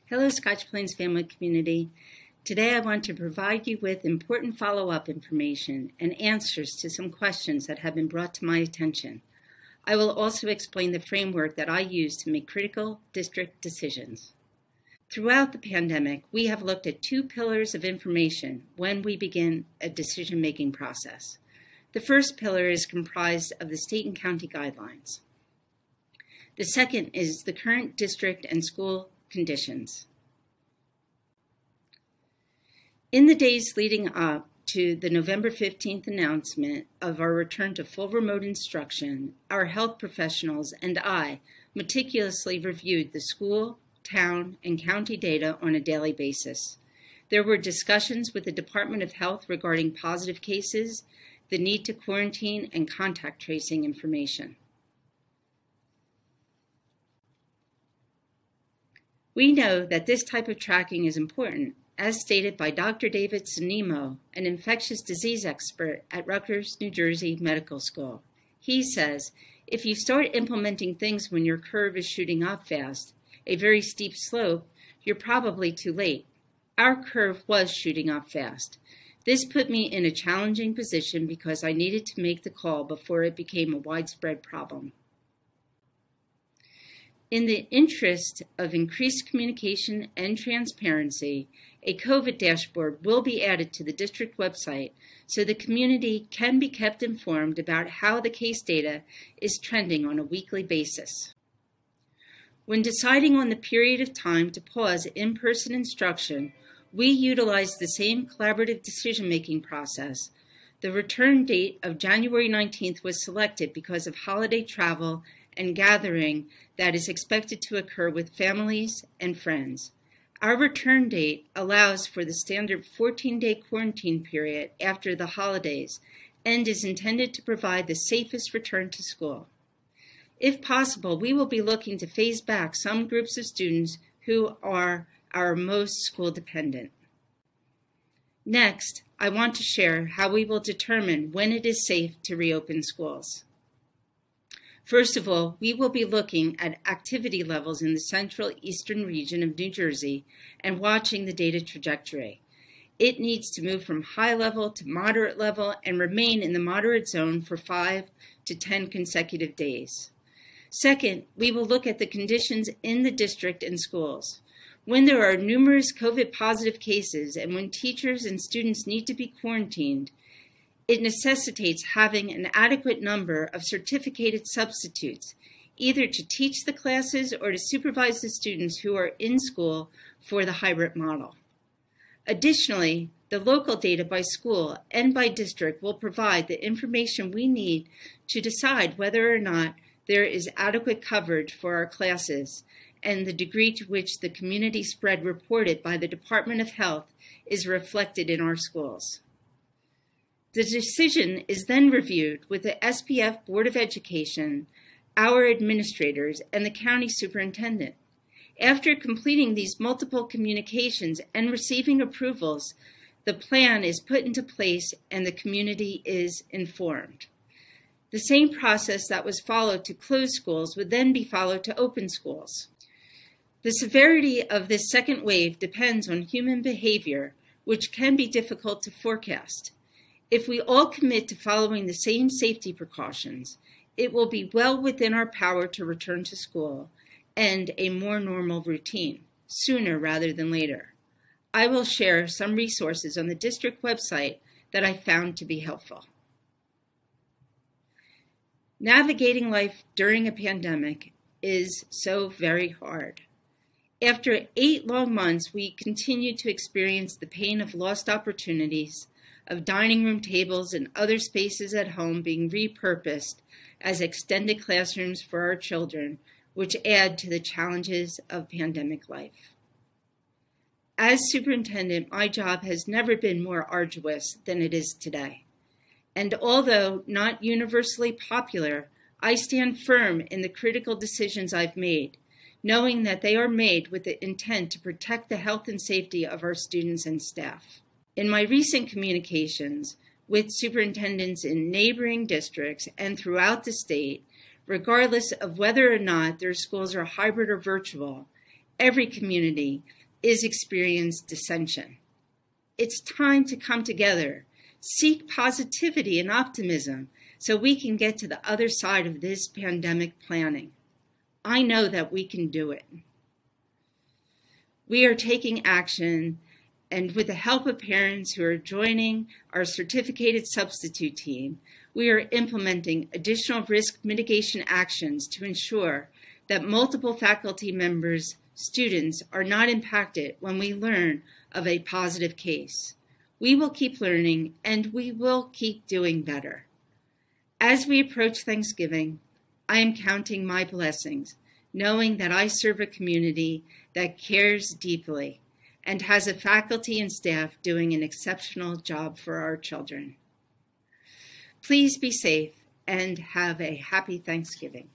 Hello, Scotch Plains family community. Today I want to provide you with important follow-up information and answers to some questions that have been brought to my attention. I will also explain the framework that I use to make critical district decisions. Throughout the pandemic, we have looked at two pillars of information when we begin a decision-making process. The first pillar is comprised of the state and county guidelines. The second is the current district and school conditions. In the days leading up to the November 15th announcement of our return to full remote instruction, our health professionals and I meticulously reviewed the school, town, and county data on a daily basis. There were discussions with the Department of Health regarding positive cases, the need to quarantine, and contact tracing information. We know that this type of tracking is important, as stated by Dr. David Sonimo, an infectious disease expert at Rutgers, New Jersey Medical School. He says, if you start implementing things when your curve is shooting up fast, a very steep slope, you're probably too late. Our curve was shooting up fast. This put me in a challenging position because I needed to make the call before it became a widespread problem. In the interest of increased communication and transparency, a COVID dashboard will be added to the district website so the community can be kept informed about how the case data is trending on a weekly basis. When deciding on the period of time to pause in-person instruction, we utilized the same collaborative decision-making process. The return date of January 19th was selected because of holiday travel and gathering that is expected to occur with families and friends. Our return date allows for the standard 14-day quarantine period after the holidays and is intended to provide the safest return to school. If possible, we will be looking to phase back some groups of students who are our most school dependent. Next, I want to share how we will determine when it is safe to reopen schools. First of all, we will be looking at activity levels in the central eastern region of New Jersey and watching the data trajectory. It needs to move from high level to moderate level and remain in the moderate zone for 5 to 10 consecutive days. Second, we will look at the conditions in the district and schools. When there are numerous COVID positive cases and when teachers and students need to be quarantined, it necessitates having an adequate number of certificated substitutes, either to teach the classes or to supervise the students who are in school for the hybrid model. Additionally, the local data by school and by district will provide the information we need to decide whether or not there is adequate coverage for our classes and the degree to which the community spread reported by the Department of Health is reflected in our schools. The decision is then reviewed with the SPF Board of Education, our administrators, and the county superintendent. After completing these multiple communications and receiving approvals, the plan is put into place and the community is informed. The same process that was followed to close schools would then be followed to open schools. The severity of this second wave depends on human behavior, which can be difficult to forecast. If we all commit to following the same safety precautions, it will be well within our power to return to school and a more normal routine, sooner rather than later. I will share some resources on the district website that I found to be helpful. Navigating life during a pandemic is so very hard. After 8 long months, we continue to experience the pain of lost opportunities, of dining room tables and other spaces at home being repurposed as extended classrooms for our children, which add to the challenges of pandemic life. As superintendent, my job has never been more arduous than it is today. And although not universally popular, I stand firm in the critical decisions I've made, knowing that they are made with the intent to protect the health and safety of our students and staff. In my recent communications with superintendents in neighboring districts and throughout the state, regardless of whether or not their schools are hybrid or virtual, every community is experienced dissension. It's time to come together, seek positivity and optimism so we can get to the other side of this pandemic planning. I know that we can do it. We are taking action, and with the help of parents who are joining our certificated substitute team, we are implementing additional risk mitigation actions to ensure that multiple faculty members, students are not impacted when we learn of a positive case. We will keep learning, and we will keep doing better. As we approach Thanksgiving, I am counting my blessings, knowing that I serve a community that cares deeply and has a faculty and staff doing an exceptional job for our children. Please be safe and have a happy Thanksgiving.